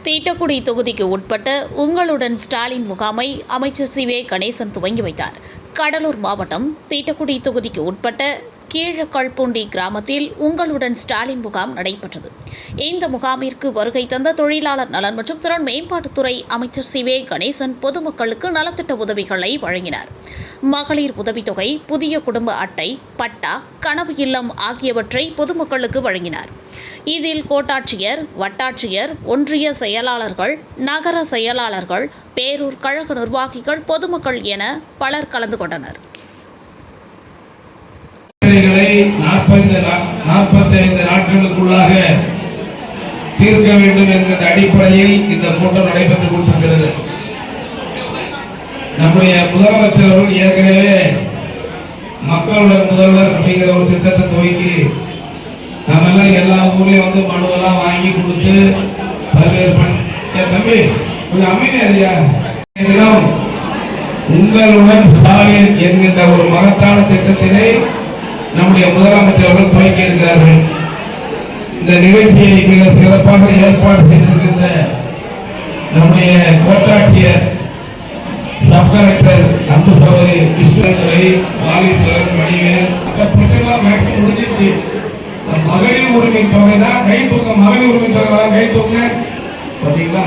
தீட்டக்குடி தொகுதிக்கு உட்பட்ட உங்களுடன் ஸ்டாலின் முகாமை அமைச்சர் சி.வே. கணேசன் துவங்கி வைத்தார். கடலூர் மாவட்டம் தீட்டக்குடி தொகுதிக்கு உட்பட்ட கீழக்கல்பூண்டி கிராமத்தில் உங்களுடன் ஸ்டாலின் முகாம் நடைபெற்றது. இந்த முகாமிற்கு வருகை தந்த தொழிலாளர் நலன் மற்றும் திறன் மேம்பாட்டுத்துறை அமைச்சர் சி.வே. கணேசன் பொதுமக்களுக்கு நலத்திட்ட உதவிகளை வழங்கினார். மகளிர் உதவித்தொகை, புதிய குடும்ப அட்டை, பட்டா, கனவு இல்லம் ஆகியவற்றை பொதுமக்களுக்கு வழங்கினார். இதில் கோட்டாட்சியர், வட்டாட்சியர், ஒன்றிய செயலாளர்கள், நகர செயலாளர்கள், பேரூர் கழக நிர்வாகிகள், பொதுமக்கள் என பலர் கலந்து கொண்டனர். 45 நாட்களுக்குள்ளாக தீர்க்க வேண்டும் என்கிற அடிப்படையில் இந்த கூட்டம் நடைபெற்றுக் கொண்டிருக்கிறது. நம்முடைய முதலமைச்சர் அவர்கள் ஏற்கனவே மக்களுடன் முதல்வர் அப்படிங்கிற ஒரு திட்டத்தை துவக்கி நம்ம எல்லாம் எல்லா ஊர்லயும் வந்து மனுவெல்லாம் வாங்கி கொடுத்து பல்வேறு தம்பி கொஞ்சம் அமைதியா உங்களுடன் ஸ்டாலின் என்கின்ற ஒரு மகத்தான திட்டத்தினை நம்முடைய முதலமைச்சர் அவர்கள் துவக்கி இருக்கிறார்கள். இந்த நிகழ்ச்சியை மிக சிறப்பாக ஏற்பாடு செய்திருக்கின்ற நம்முடைய கோட்டாட்சியர், சப் கலெக்டர் அன்பு சகோதரி விஸ்வத்துறை, வாலீஸ்வரன், மணிவேல், முடிஞ்சிச்சு. மகளிர் உரிமை தொகை தான் கை தூங்க, மகளிர் உரிமை தொகை கை தூங்க பார்த்தீங்களா.